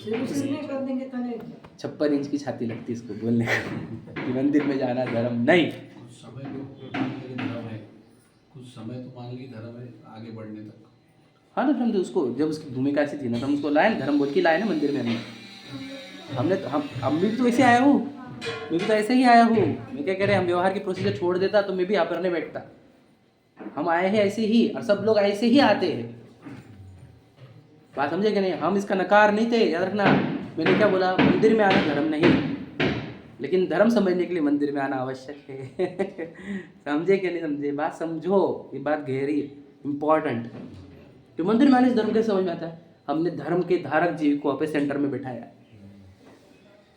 56 inch की छाती लगती है इसको बोलने को कि मंदिर में जाना धर्म नहीं। कुछ समय तो मान लीजिए धर्म है, कुछ समय तो मान लीजिए धर्म है आगे बढ़ने तक। हाँ ना, हम तो उसको जब उसकी भूमिका ऐसी थी ना तो हम उसको लाए ना, धर्म बोल के लाए ना मंदिर में हमने तो हम भी तो ऐसे आया हूँ, मैं भी तो ऐसे ही आया हूँ। मैं क्या कह रहे, हम व्यवहार की प्रोसीजर छोड़ देता तो मैं भी यहाँ पर नहीं बैठता। हम आए हैं ऐसे ही और सब लोग ऐसे ही आते हैं। बात समझे कि नहीं? हम इसका नकार नहीं थे, याद रखना। मैंने क्या बोला, मंदिर में आना धर्म नहीं, लेकिन धर्म समझने के लिए मंदिर में आना आवश्यक है। समझे कि नहीं समझे? बात समझो, ये बात गहरी इंपॉर्टेंट। तो मंदिर में आने से धर्म कैसे समझ में आता है? हमने धर्म के धारक जीव को अपने सेंटर में बिठाया,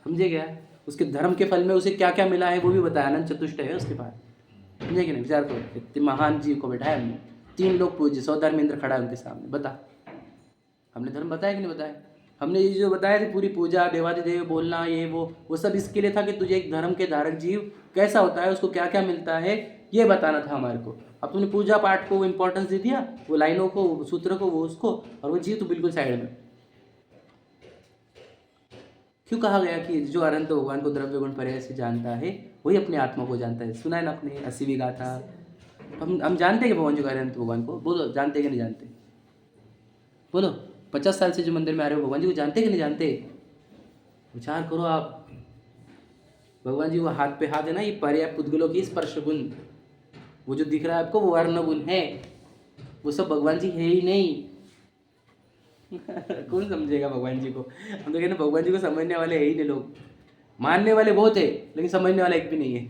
समझे क्या? उसके धर्म के फल में उसे क्या क्या मिला है वो भी बताया। अनंत चतुष्टय है उसके पास, समझे कि नहीं? विचार करो, इतने महान जीव को बिठाया हमने, 3 लोग पूज्य, 100 धर्मेंद्र खड़ा है उनके सामने। बता, हमने धर्म बताया कि नहीं बताया? हमने ये जो बताया थे पूरी पूजा, देवादिदेव बोलना, ये वो सब इसके लिए था कि तुझे एक धर्म के धारक जीव कैसा होता है, उसको क्या क्या मिलता है, ये बताना था हमारे को। अब तुमने पूजा पाठ को इंपॉर्टेंस दे दिया, वो लाइनों को, वो सूत्र को, वो उसको, और वो जीव तो बिल्कुल साइड में। क्यों कहा गया कि जो अनंत भगवान को द्रव्य गुण पर्याय से जानता है वही अपने आत्मा को जानता है? सुना है ना अपने 80वीं गाथा। हम जानते हैं कि भगवान जो कह रहे हैं भगवान को, बोलो जानते हैं कि नहीं जानते? बोलो, 50 साल से जो मंदिर में आ रहे हो भगवान जी को जानते हैं कि नहीं जानते? विचार करो आप। भगवान जी वो हाथ पे हाथ है ना, ये पर्याय पुद्गलों की स्पर्श गुण, वो जो दिख रहा है आपको वो वर्ण गुण है, वो सब भगवान जी है ही नहीं। कौन समझेगा भगवान जी को? हम तो कहते भगवान जी को समझने वाले है ही नहीं लोग। मानने वाले बहुत है लेकिन समझने वाला एक भी नहीं है।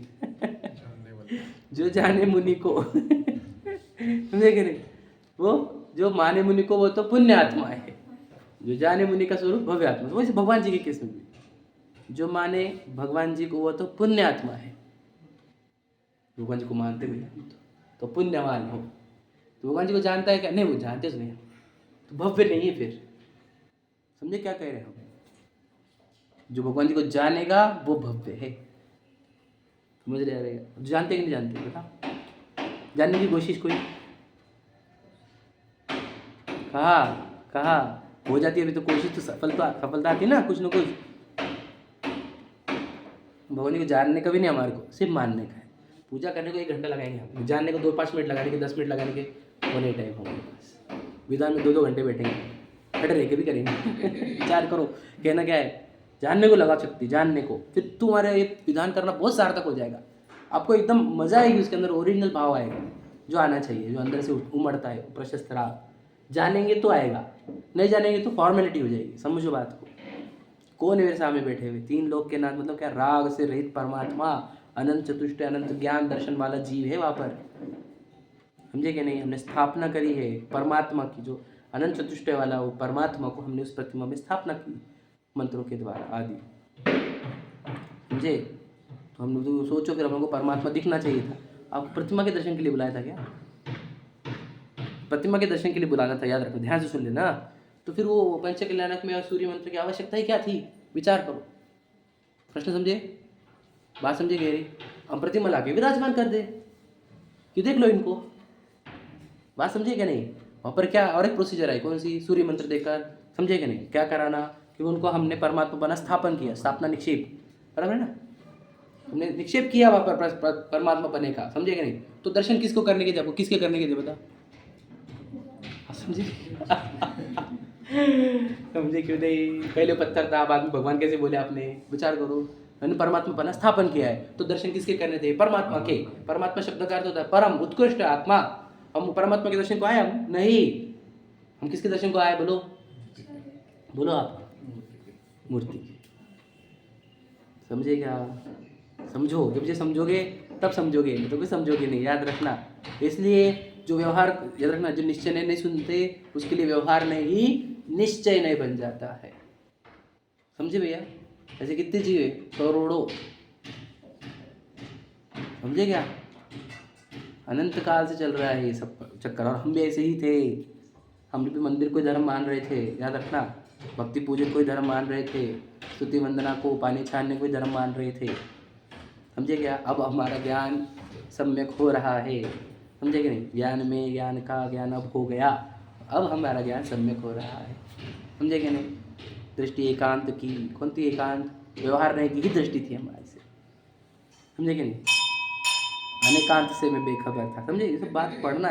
जो जाने मुनि को, समझे कि नहीं? वो जो माने मुनि को वो तो पुण्य आत्मा है, जो जाने मुनि का स्वरूप भव्य आत्मा। तो वैसे भगवान जी के केस में भी जो माने भगवान जी को वो तो पुण्य आत्मा है। भगवान जी को मानते हुए तो पुण्यवान हो। तो भगवान जी को जानता है क्या? नहीं, वो जानते तो नहीं, तो भव्य नहीं है फिर। समझे क्या कह रहे हैं हम? जो भगवान जी को जानेगा वो भव्य है, समझ रहे? जानते कि नहीं जानते? बता, जानने की कोशिश कोई कहा हो जाती है? अभी तो कोशिश तो सफलता आती है ना, कुछ ना कुछ। भगवान जी को जानने का भी नहीं हमारे को, सिर्फ मानने का है। पूजा करने को 1 घंटा लगाएंगे हम, जानने को 2-5 मिनट लगाने के, 10 मिनट लगाने के होने टाइम हमारे पास। विधान में 2-2 घंटे बैठेंगे, खड़े रह के भी करेंगे। विचार करो, कहना क्या है? जानने को लगा शक्ति, जानने को, फिर तुम्हारे ये विधान करना बहुत सार्थक हो जाएगा। आपको एकदम मजा आएगी, उसके अंदर ओरिजिनल भाव आएगा जो आना चाहिए, जो अंदर से उमड़ता है, प्रशस्त राग। जानेंगे तो आएगा, नहीं जानेंगे तो फॉर्मेलिटी हो जाएगी। समझो बात को। कौन है मेरे सामने बैठे हुए? 3 लोग के नाथ, मतलब क्या? राग से रहित परमात्मा, अनंत चतुष्टय, अनंत ज्ञान दर्शन वाला जीव है वहाँ पर, समझे कि नहीं? हमने स्थापना करी है परमात्मा की, जो अनंत चतुष्टय वाला वो परमात्मा को हमने उस प्रतिमा में स्थापना की मंत्रों के द्वारा आदि, समझे? तो हम लोग सोचो, फिर हम लोग को परमात्मा दिखना चाहिए था। आप प्रतिमा के दर्शन के लिए बुलाया था क्या? प्रतिमा के दर्शन के लिए बुलाना था, याद रखो, ध्यान से सुन लेना। तो फिर वो पंचकल्याणक में सूर्य मंत्र की आवश्यकता ही क्या थी? विचार करो, प्रश्न समझे, बात समझे गहरी? हम प्रतिमा लाके विराजमान कर दे कि देख लो इनको, बात समझे क्या नहीं? वहाँ पर क्या और एक प्रोसीजर है, कौन सी? सूर्य मंत्र देकर, समझे क्या नहीं? क्या कराना कि उनको हमने परमात्मा बना स्थापन किया, स्थापना निक्षेप, बराबर है ना? हमने निक्षेप किया वहाँ पर परमात्मा बने का, समझे क्या नहीं? तो दर्शन किसको करने के थे आपको? किसके करने के थे बता? समझे? समझे क्यों नहीं? पहले पत्थर था, बाद में भगवान कैसे बोले आपने? विचार करो, मैंने परमात्मा बना स्थापन किया है, तो दर्शन किसके करने थे? परमात्मा के। परमात्मा शब्द का अर्थ होता है परम, उत्कृष्ट आत्मा। हम परमात्मा के दर्शन को आए? हम नहीं। हम किसके दर्शन को आए? बोलो बोलो आप? मूर्ति के। समझे क्या? समझो, जब ये समझोगे तब समझोगे, तो भी समझोगे नहीं, याद रखना। इसलिए जो व्यवहार, याद रखना, जो निश्चय नहीं सुनते उसके लिए व्यवहार में ही निश्चय नहीं बन जाता है। समझे भैया? ऐसे कितने जीव है? करोड़ों, समझे क्या? अनंत काल से चल रहा है ये सब चक्कर, और हम भी ऐसे ही थे। हम भी मंदिर को धर्म मान रहे थे, याद रखना। भक्ति पूजन को धर्म मान रहे थे, स्तुति वंदना को, पानी छानने को धर्म मान रहे थे, समझे क्या? अब हमारा ज्ञान सम्यक हो रहा है, समझे कि नहीं? ज्ञान में ज्ञान का ज्ञान अब हो गया, अब हमारा ज्ञान सम्यक हो रहा है, समझे कि नहीं? दृष्टि एकांत की, कौन थी? एकांत व्यवहार रहने की ही दृष्टि थी हमारे से, समझे कि नहीं? अनेकांत से मैं बेखबर था, समझे? ये सब बात पढ़ना